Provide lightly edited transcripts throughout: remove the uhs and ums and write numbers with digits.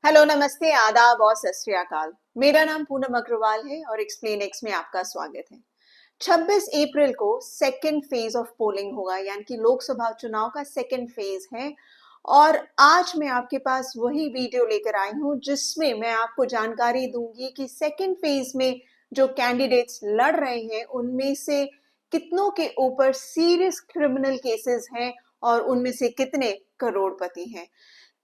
Hello, नमस्ते, आदाब और सत श्री अकाल। मेरा नाम पूनम अग्रवाल है और एक्सप्लेन एक्स में आपका स्वागत है। 26 अप्रैल को सेकेंड फेज ऑफ पोलिंग होगा, यानी कि लोकसभा चुनाव का सेकेंड फेज है। और आज मैं आपके पास वही वीडियो लेकर आई हूं जिसमें मैं आपको जानकारी दूंगी कि सेकेंड फेज में जो कैंडिडेट्स लड़ रहे हैं उनमें से कितनों के ऊपर सीरियस क्रिमिनल केसेस हैं और उनमें से कितने करोड़पति हैं।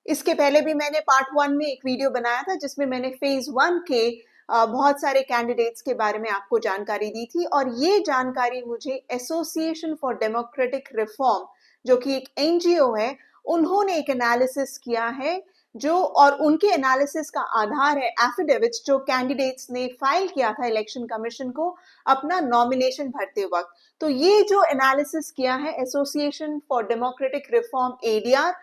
इसके पहले भी मैंने पार्ट 1 में एक वीडियो बनाया था जिसमें मैंने फेज 1 के बहुत सारे कैंडिडेट्स के बारे में आपको जानकारी दी थी। और ये जानकारी मुझे एसोसिएशन फॉर डेमोक्रेटिक रिफॉर्म, जो कि एक एनजीओ है, उन्होंने एक एनालिसिस किया है जो, और उनके एनालिसिस का आधार है एफिडेविट्स जो कैंडिडेट्स ने फाइल किया था इलेक्शन कमीशन को अपना नॉमिनेशन भरते वक्त। तो ये जो एनालिसिस किया है association for democratic reform ADR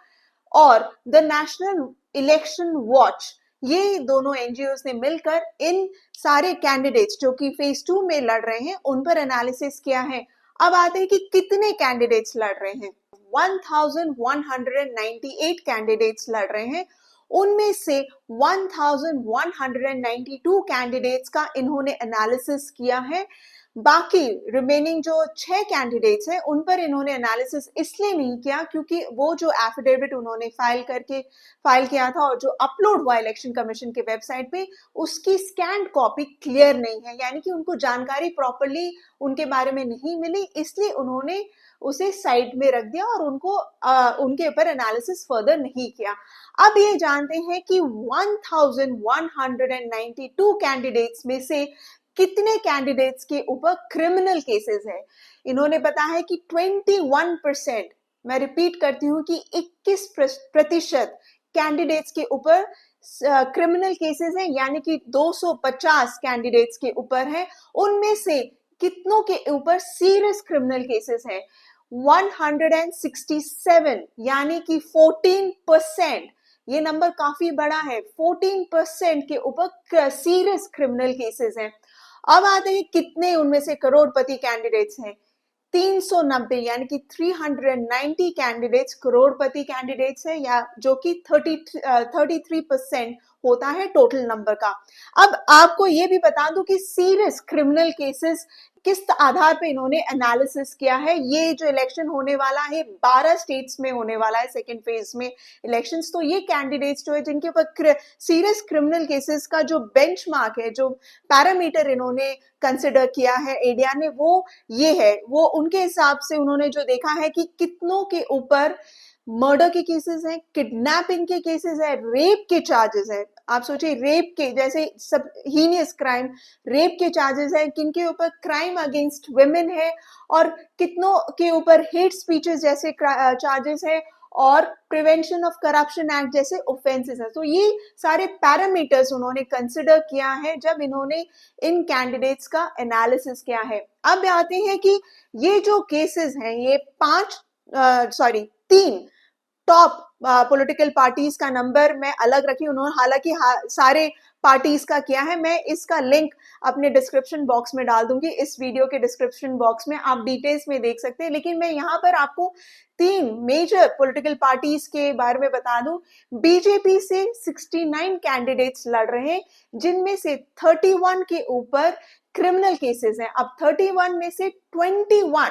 और द नेशनल इलेक्शन वॉच, ये दोनों एनजीओस ने मिलकर इन सारे कैंडिडेट्स जो कि फेज 2 में लड़ रहे हैं उन पर एनालिसिस किया है। अब आते हैं कि कितने कैंडिडेट्स लड़ रहे हैं। 1198 कैंडिडेट्स लड़ रहे हैं। उनमें से 1192 कैंडिडेट्स का इन्होंने एनालिसिस किया है। बाकी रिमेनिंग जो 6 कैंडिडेट्स हैं उन पर इन्होंने एनालिसिस इसलिए नहीं किया क्योंकि वो जो एफिडेविट उन्होंने फाइल किया था और जो अपलोड हुआ इलेक्शन कमीशन के वेबसाइट पे, उसकी स्कैन्ड कॉपी क्लियर नहीं है, यानी कि उनको जानकारी प्रॉपर्ली उनके बारे में नहीं मिली, इसलिए उन्होंने उसे साइड में रख दिया और उनके ऊपर एनालिसिस फर्दर नहीं किया। अब ये जानते हैं कि 1192 कैंडिडेट्स में से कितने कैंडिडेट्स के ऊपर क्रिमिनल केसेस है। इन्होंने बताया है कि 21%, मैं रिपीट करती हूँ कि 21% कैंडिडेट्स के ऊपर क्रिमिनल केसेस हैं, यानी कि 250 कैंडिडेट्स के ऊपर है। उनमें से कितनों के ऊपर सीरियस क्रिमिनल केसेस है? 167, यानी कि 14%। ये नंबर काफी बड़ा है। 14% के ऊपर सीरियस क्रिमिनल केसेस हैं। अब आते हैं कितने उनमें से करोड़पति कैंडिडेट्स हैं। 390, यानी कि 390 कैंडिडेट्स करोड़पति कैंडिडेट्स है, या जो कि 33% होता है टोटल नंबर का। अब आपको ये भी बता दूं कि सीरियस क्रिमिनल केसेस किस आधार पे इन्होंने एनालिसिस किया है। ये जो इलेक्शन होने वाला है 12 स्टेट्स में होने वाला है सेकेंड फेज में इलेक्शंस। तो ये कैंडिडेट्स जो है जिनके ऊपर सीरियस क्रिमिनल केसेस का जो बेंचमार्क है, जो पैरामीटर इन्होंने कंसिडर किया है एडीआर ने, वो ये है। वो उनके हिसाब से उन्होंने जो देखा है कि कितनों के ऊपर मर्डर के केसेस हैं, किडनैपिंग के केसेस है, रेप के चार्जेस है। आप सोचिए, रेप के जैसे सब हीनियस क्राइम, रेप के चार्जेस है, किनके ऊपर क्राइम अगेंस्ट वुमेन है, और कितनों के ऊपर हेट स्पीचेस जैसे चार्जेस है, और प्रिवेंशन ऑफ करप्शन एक्ट जैसे ऑफेंसेस है। तो ये सारे पैरामीटर्स उन्होंने कंसिडर किया है जब इन्होंने इन कैंडिडेट्स का एनालिसिस किया है। अब आते हैं कि ये जो केसेस हैं, ये 3 टॉप पॉलिटिकल पार्टीज का नंबर मैं अलग रखी। उन्होंने हालांकि सारे पार्टीज का किया है। मैं इसका लिंक अपने डिस्क्रिप्शन बॉक्स में डाल दूंगी। इस वीडियो के डिस्क्रिप्शन बॉक्स में आप डिटेल्स में देख सकते हैं, लेकिन मैं यहाँ पर आपको 3 मेजर पॉलिटिकल पार्टीज के बारे में बता दूं। बीजेपी से 69 कैंडिडेट्स लड़ रहे हैं, जिनमें से 31 के ऊपर क्रिमिनल केसेस हैं। अब 31 में से 21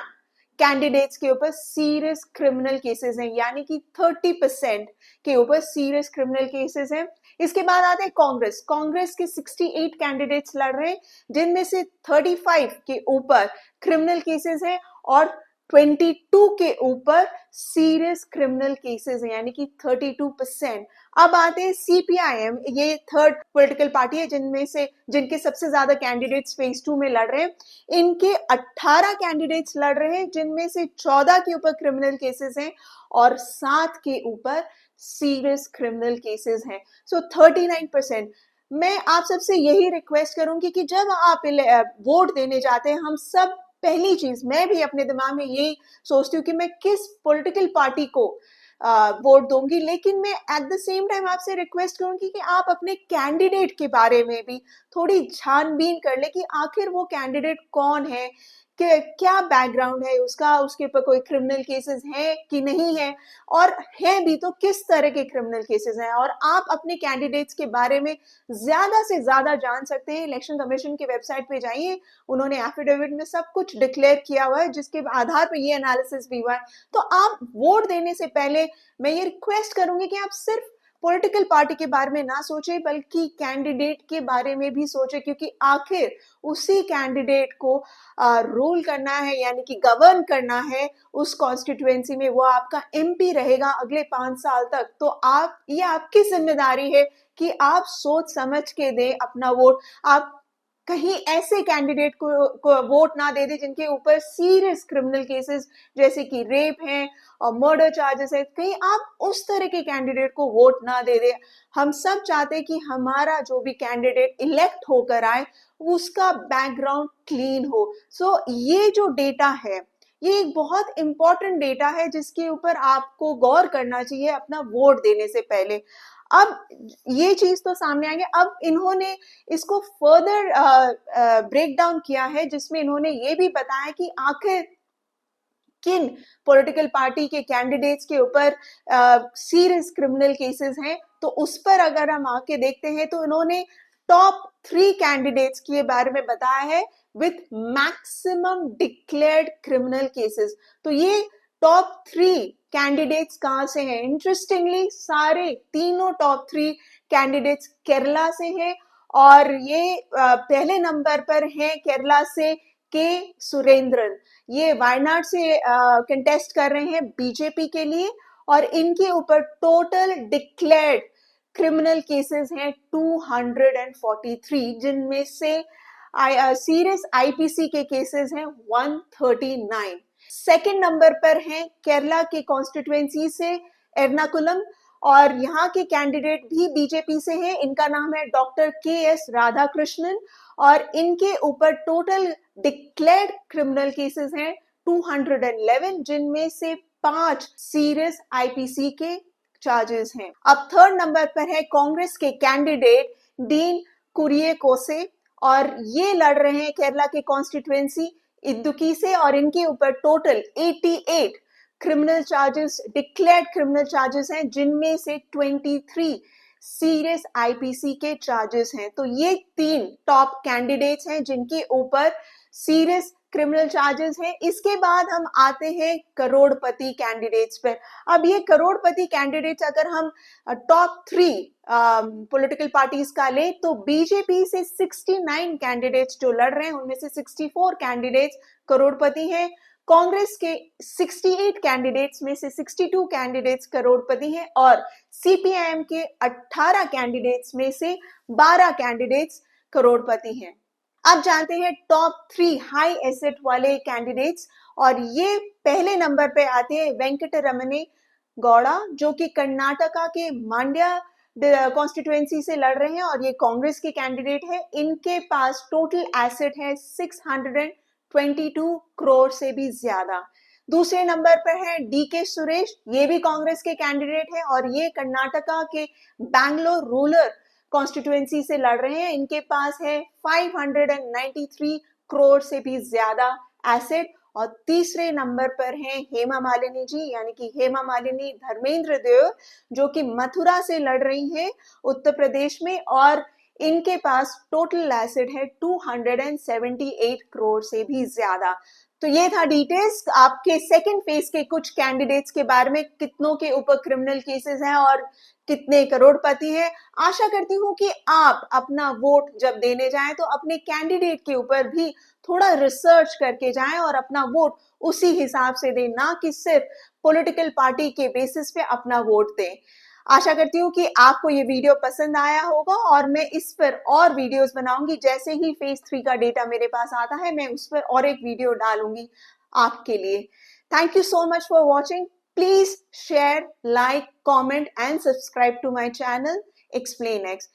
कैंडिडेट्स के ऊपर सीरियस क्रिमिनल केसेस हैं, यानी कि 30% के ऊपर सीरियस क्रिमिनल केसेस हैं। इसके बाद आते हैं कांग्रेस के 68 कैंडिडेट्स लड़ रहे हैं, जिनमें से 35 के ऊपर क्रिमिनल केसेस हैं और 22 के ऊपर सीरियस क्रिमिनल केसेस हैं, यानी कि 32%। अब आते हैं सीपीआईएम, ये थर्ड पॉलिटिकल पार्टी है जिनके सबसे ज्यादा कैंडिडेट्स फेज 2 में लड़ रहे हैं। इनके 18 कैंडिडेट्स लड़ रहे हैं, जिनमें से 14 के ऊपर क्रिमिनल केसेस हैं और 7 के ऊपर सीरियस क्रिमिनल केसेस हैं। सो 39%। मैं आप सबसे यही रिक्वेस्ट करूंगी कि जब आप वोट देने जाते हैं, हम सब पहली चीज, मैं भी अपने दिमाग में यही सोचती हूँ कि मैं किस पॉलिटिकल पार्टी को वोट दूंगी, लेकिन मैं एट द सेम टाइम आपसे रिक्वेस्ट करूंगी कि आप अपने कैंडिडेट के बारे में भी थोड़ी छानबीन कर ले कि आखिर वो कैंडिडेट कौन है, क्या बैकग्राउंड है उसका, उसके ऊपर कोई क्रिमिनल केसेस हैं कि नहीं है, और हैं भी तो किस तरह के क्रिमिनल केसेस हैं। और आप अपने कैंडिडेट्स के बारे में ज्यादा से ज्यादा जान सकते हैं। इलेक्शन कमीशन की वेबसाइट पे जाइए, उन्होंने एफिडेविट में सब कुछ डिक्लेयर किया हुआ है, जिसके आधार पर ये एनालिसिस भी हुआ है। तो आप वोट देने से पहले मैं ये रिक्वेस्ट करूंगी कि आप सिर्फ पॉलिटिकल पार्टी के बारे में ना सोचें, बल्कि कैंडिडेट के बारे में भी सोचें, क्योंकि आखिर उसी कैंडिडेट को रूल करना है, यानी कि गवर्न करना है उस कॉन्स्टिट्यूएंसी में। वो आपका एमपी रहेगा अगले 5 साल तक। तो आप, ये आपकी जिम्मेदारी है कि आप सोच समझ के दें अपना वोट। आप कहीं ऐसे कैंडिडेट को वोट ना दे दे जिनके ऊपर सीरियस क्रिमिनल केसेस जैसे कि रेप हैं और मर्डर चार्जेस है, कहीं आप उस तरह के कैंडिडेट को वोट ना दे दे। हम सब चाहते हैं कि हमारा जो भी कैंडिडेट इलेक्ट होकर आए उसका बैकग्राउंड क्लीन हो। सो ये जो डेटा है, ये एक बहुत इंपॉर्टेंट डेटा है जिसके ऊपर आपको गौर करना चाहिए अपना वोट देने से पहले। अब ये चीज तो सामने आएंगे। अब इन्होंने इसको फर्दर ब्रेक डाउन किया है, जिसमें इन्होंने ये भी बताया कि आखिर किन पॉलिटिकल पार्टी के कैंडिडेट्स के ऊपर सीरियस क्रिमिनल केसेस हैं। तो उस पर अगर हम आके देखते हैं तो इन्होंने टॉप 3 कैंडिडेट्स के बारे में बताया है with maximum declared criminal cases. तो ये टॉप 3 कैंडिडेट्स कहां से हैं? इंटरेस्टिंगली सारे तीनों टॉप 3 कैंडिडेट्स केरला से हैं, और ये पहले नंबर पर हैं केरला से के सुरेंद्रन। ये वायनाड से कंटेस्ट कर रहे हैं बीजेपी के लिए, और इनके ऊपर टोटल डिक्लेयर्ड क्रिमिनल केसेस हैं 243, जिनमें से सीरियस आईपीसी के केसेस हैं 139। सेकंड नंबर पर हैं केरला के कॉन्स्टिट्यूएंसी से एर्नाकुलम, और यहाँ के कैंडिडेट भी बीजेपी से हैं। इनका नाम है डॉक्टर के.एस. राधाकृष्णन, और इनके ऊपर टोटल डिक्लेयर्ड क्रिमिनल केसेस हैं 211, जिनमें से 5 सीरियस आईपीसी के चार्जेस हैं। अब थर्ड नंबर पर है कांग्रेस के कैंडिडेट डीन कुरिएकोसे, और ये लड़ रहे हैं केरला के कॉन्स्टिट्यूएंसी इदुक्की से, और इनके ऊपर total 88 criminal charges, declared criminal charges हैं, जिनमें से 23 सीरियस आईपीसी के चार्जेस हैं। तो ये 3 टॉप कैंडिडेट्स हैं जिनके ऊपर सीरियस क्रिमिनल चार्जेस हैं। इसके बाद हम आते हैं करोड़पति कैंडिडेट्स पर। अब ये करोड़पति कैंडिडेट्स अगर हम टॉप 3 पॉलिटिकल पार्टीज का ले, तो बीजेपी से 69 कैंडिडेट्स जो लड़ रहे हैं उनमें से 64 कैंडिडेट्स करोड़पति हैं। कांग्रेस के 68 कैंडिडेट्स में से 62 कैंडिडेट्स करोड़पति हैं, और सीपीआईएम के 18 कैंडिडेट्स में से 12 कैंडिडेट्स करोड़पति हैं। अब जानते हैं टॉप 3 हाई एसेट वाले कैंडिडेट्स, और ये पहले नंबर पे आते हैं वेंकटरमणे गौड़ा, जो कि कर्नाटका के मांड्या कॉन्स्टिट्यूएंसी से लड़ रहे हैं, और ये कांग्रेस के कैंडिडेट है। इनके पास टोटल एसेट है 622 करोड़ से भी ज्यादा। दूसरे नंबर पर है डीके सुरेश, ये भी कांग्रेस के कैंडिडेट है, और ये कर्नाटका के बैंगलोर रूरल कॉन्स्टिट्यूएंसी से लड़ रहे हैं। इनके पास है 593 करोड़ से भी ज्यादा एसेट। और तीसरे नंबर पर हैं हेमा मालिनी जी, यानी कि हेमा मालिनी धर्मेंद्र देव, जो कि मथुरा से लड़ रही हैं उत्तर प्रदेश में, और इनके पास टोटल एसेट है 278 करोड़ से भी ज्यादा। तो ये था डिटेल्स आपके सेकंड फेज के कुछ कैंडिडेट्स के बारे में, कितनों के ऊपर क्रिमिनल केसेस हैं और कितने करोड़पति हैं। आशा करती हूँ कि आप अपना वोट जब देने जाएं तो अपने कैंडिडेट के ऊपर भी थोड़ा रिसर्च करके जाएं और अपना वोट उसी हिसाब से दें, ना कि सिर्फ पॉलिटिकल पार्टी के बेसिस पे अपना वोट दें। आशा करती हूँ कि आपको ये वीडियो पसंद आया होगा, और मैं इस पर और वीडियोस बनाऊंगी। जैसे ही फेज 3 का डेटा मेरे पास आता है मैं उस पर और एक वीडियो डालूंगी आपके लिए। Thank you so much for watching. Please share, like, comment and subscribe to my channel Explain X.